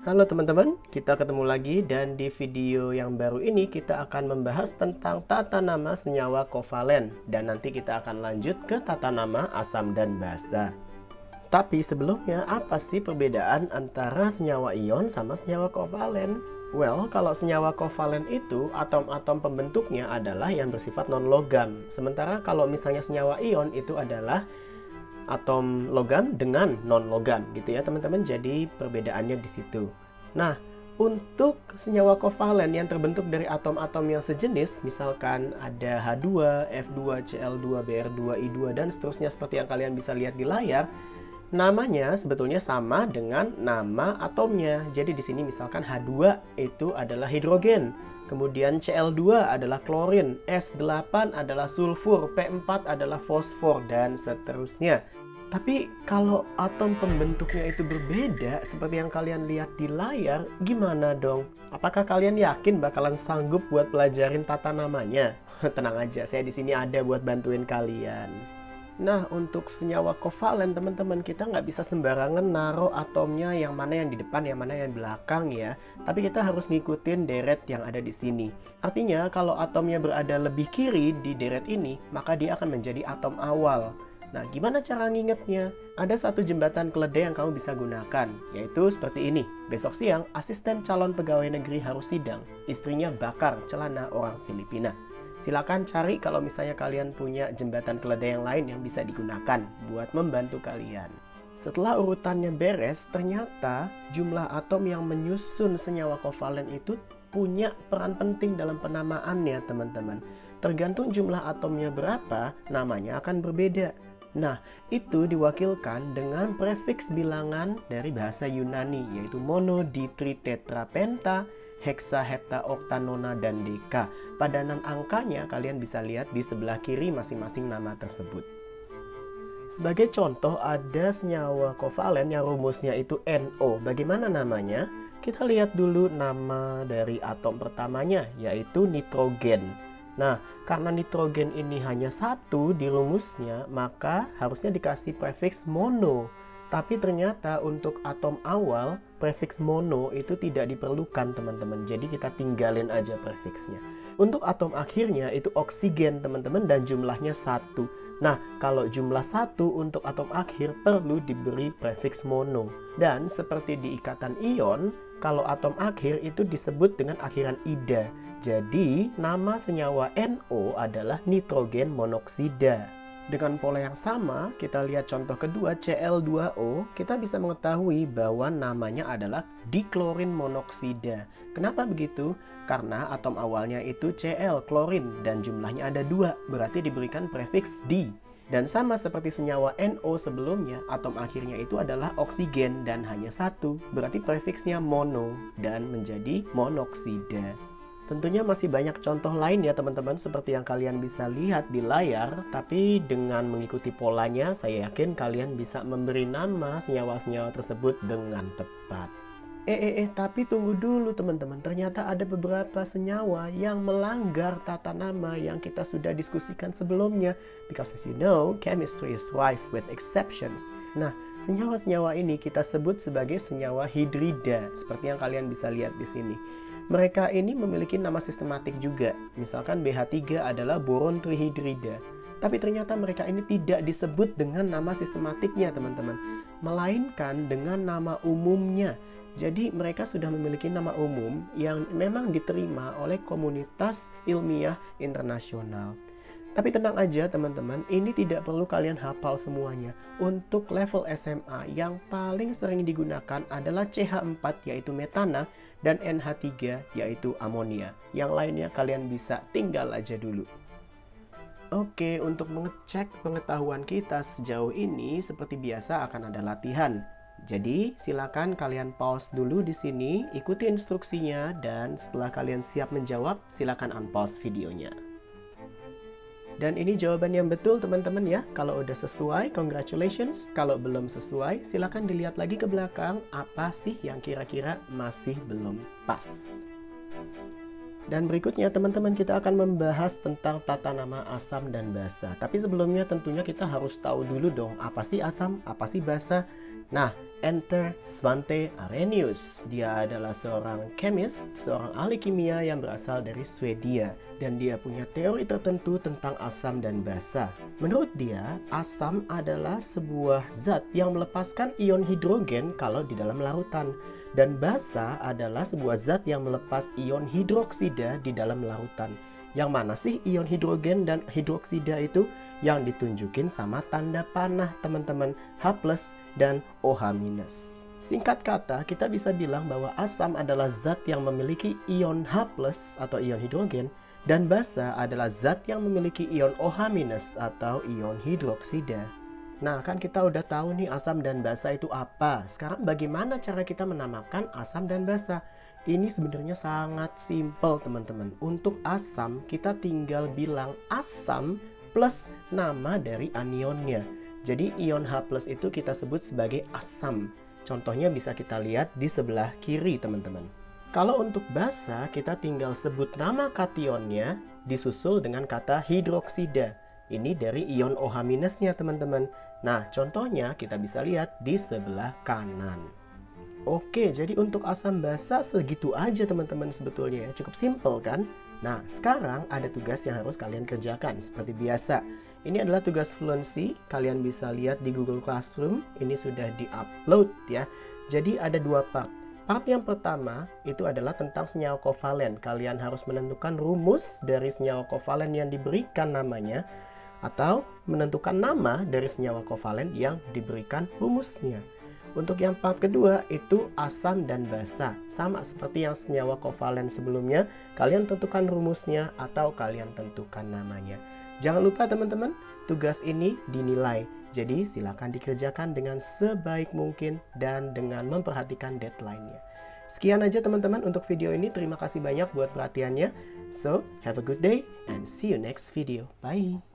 Halo teman-teman, kita ketemu lagi dan di video yang baru ini kita akan membahas tentang tata nama senyawa kovalen dan nanti kita akan lanjut ke tata nama asam dan basa. Tapi sebelumnya, apa sih perbedaan antara senyawa ion sama senyawa kovalen? Well, kalau senyawa kovalen itu atom-atom pembentuknya adalah yang bersifat non-logam. Sementara kalau misalnya senyawa ion itu adalah atom logam dengan non-logam gitu ya teman-teman. Jadi perbedaannya di situ. Nah, untuk senyawa kovalen yang terbentuk dari atom-atom yang sejenis, misalkan ada H2, F2, Cl2, Br2, I2 dan seterusnya seperti yang kalian bisa lihat di layar, namanya sebetulnya sama dengan nama atomnya. Jadi di sini misalkan H2 itu adalah hidrogen, kemudian Cl2 adalah klorin, S8 adalah sulfur, P4 adalah fosfor dan seterusnya. Tapi kalau atom pembentuknya itu berbeda seperti yang kalian lihat di layar, gimana dong? Apakah kalian yakin bakalan sanggup buat pelajarin tata namanya? Tenang aja, saya di sini ada buat bantuin kalian. Nah, untuk senyawa kovalen teman-teman, kita nggak bisa sembarangan naruh atomnya yang mana yang di depan, yang mana yang di belakang ya. Tapi kita harus ngikutin deret yang ada di sini. Artinya, kalau atomnya berada lebih kiri di deret ini, maka dia akan menjadi atom awal. Nah, gimana cara ngingetnya? Ada satu jembatan keledai yang kamu bisa gunakan, yaitu seperti ini. Besok siang, asisten calon pegawai negeri harus sidang. Istrinya bakar celana orang Filipina. Silakan cari kalau misalnya kalian punya jembatan keledai yang lain yang bisa digunakan buat membantu kalian. Setelah urutannya beres, ternyata jumlah atom yang menyusun senyawa kovalen itu punya peran penting dalam penamaannya, teman-teman. Tergantung jumlah atomnya berapa, namanya akan berbeda. Nah, itu diwakilkan dengan prefiks bilangan dari bahasa Yunani, yaitu mono, ditri, tetra, penta, heksa, hepta, okta, nona, dan deka. Padanan angkanya kalian bisa lihat di sebelah kiri masing-masing nama tersebut. Sebagai contoh, ada senyawa kovalen yang rumusnya itu NO. Bagaimana namanya? Kita lihat dulu nama dari atom pertamanya, yaitu nitrogen. Nah, karena nitrogen ini hanya satu di rumusnya, maka harusnya dikasih prefiks mono. Tapi ternyata untuk atom awal, prefiks mono itu tidak diperlukan, teman-teman. Jadi kita tinggalin aja prefiksnya. Untuk atom akhirnya itu oksigen, teman-teman, dan jumlahnya 1. Nah, kalau jumlah 1 untuk atom akhir perlu diberi prefiks mono. Dan seperti di ikatan ion, kalau atom akhir itu disebut dengan akhiran ida. Jadi, nama senyawa NO adalah nitrogen monoksida. Dengan pola yang sama, kita lihat contoh kedua Cl2O, kita bisa mengetahui bahwa namanya adalah diklorin monoksida. Kenapa begitu? Karena atom awalnya itu Cl, klorin, dan jumlahnya ada 2, berarti diberikan prefiks di. Dan sama seperti senyawa NO sebelumnya, atom akhirnya itu adalah oksigen dan hanya 1, berarti prefiksnya mono dan menjadi monoksida. Tentunya masih banyak contoh lain ya teman-teman seperti yang kalian bisa lihat di layar, tapi dengan mengikuti polanya saya yakin kalian bisa memberi nama senyawa-senyawa tersebut dengan tepat. Tapi tunggu dulu teman-teman, ternyata ada beberapa senyawa yang melanggar tata nama yang kita sudah diskusikan sebelumnya. Because as you know, chemistry is rife with exceptions. Nah, senyawa-senyawa ini kita sebut sebagai senyawa hidrida, seperti yang kalian bisa lihat di sini. Mereka ini memiliki nama sistematik juga. Misalkan BH3 adalah boron trihidrida. Tapi ternyata mereka ini tidak disebut dengan nama sistematiknya, teman-teman. Melainkan dengan nama umumnya. Jadi mereka sudah memiliki nama umum yang memang diterima oleh komunitas ilmiah internasional. Tapi tenang aja teman-teman, ini tidak perlu kalian hafal semuanya. Untuk level SMA yang paling sering digunakan adalah CH4 yaitu metana dan NH3 yaitu amonia. Yang lainnya kalian bisa tinggal aja dulu. Oke, untuk mengecek pengetahuan kita sejauh ini seperti biasa akan ada latihan. Jadi silakan kalian pause dulu di sini, ikuti instruksinya dan setelah kalian siap menjawab, silakan unpause videonya. Dan ini jawaban yang betul teman-teman ya. Kalau udah sesuai, congratulations. Kalau belum sesuai, silakan dilihat lagi ke belakang apa sih yang kira-kira masih belum pas. Dan berikutnya teman-teman kita akan membahas tentang tata nama asam dan basa. Tapi sebelumnya tentunya kita harus tahu dulu dong apa sih asam, apa sih basa. Nah, Enter Svante Arrhenius. Dia adalah seorang chemist, seorang ahli kimia yang berasal dari Swedia. Dan dia punya teori tertentu tentang asam dan basa. Menurut dia, asam adalah sebuah zat yang melepaskan ion hidrogen kalau di dalam larutan. Dan basa adalah sebuah zat yang melepas ion hidroksida di dalam larutan. Yang mana sih ion hidrogen dan hidroksida itu? Yang ditunjukin sama tanda panah teman-teman, H+ dan OH-. Singkat kata, kita bisa bilang bahwa asam adalah zat yang memiliki ion H+ atau ion hidrogen, dan basa adalah zat yang memiliki ion OH- atau ion hidroksida. Nah, kan kita udah tahu nih asam dan basa itu apa. Sekarang bagaimana cara kita menamakan asam dan basa? Ini sebenarnya sangat simpel teman-teman. Untuk asam, kita tinggal bilang asam plus nama dari anionnya. Jadi ion H+ itu kita sebut sebagai asam. Contohnya bisa kita lihat di sebelah kiri teman-teman. Kalau untuk basa, kita tinggal sebut nama kationnya disusul dengan kata hidroksida. Ini dari ion OH- teman-teman. Nah, contohnya kita bisa lihat di sebelah kanan. Oke, jadi untuk asam basa segitu aja teman-teman sebetulnya ya. Cukup simple kan? Nah, sekarang ada tugas yang harus kalian kerjakan seperti biasa. Ini adalah tugas fluency, kalian bisa lihat di Google Classroom. Ini sudah di-upload ya. Jadi ada 2 part. Part yang pertama itu adalah tentang senyawa kovalen. Kalian harus menentukan rumus dari senyawa kovalen yang diberikan namanya, atau menentukan nama dari senyawa kovalen yang diberikan rumusnya. Untuk yang part kedua itu asam dan basa. Sama seperti yang senyawa kovalen sebelumnya, kalian tentukan rumusnya atau kalian tentukan namanya. Jangan lupa teman-teman, tugas ini dinilai. Jadi silakan dikerjakan dengan sebaik mungkin dan dengan memperhatikan deadline-nya. Sekian aja teman-teman untuk video ini. Terima kasih banyak buat perhatiannya. So, have a good day and see you next video. Bye!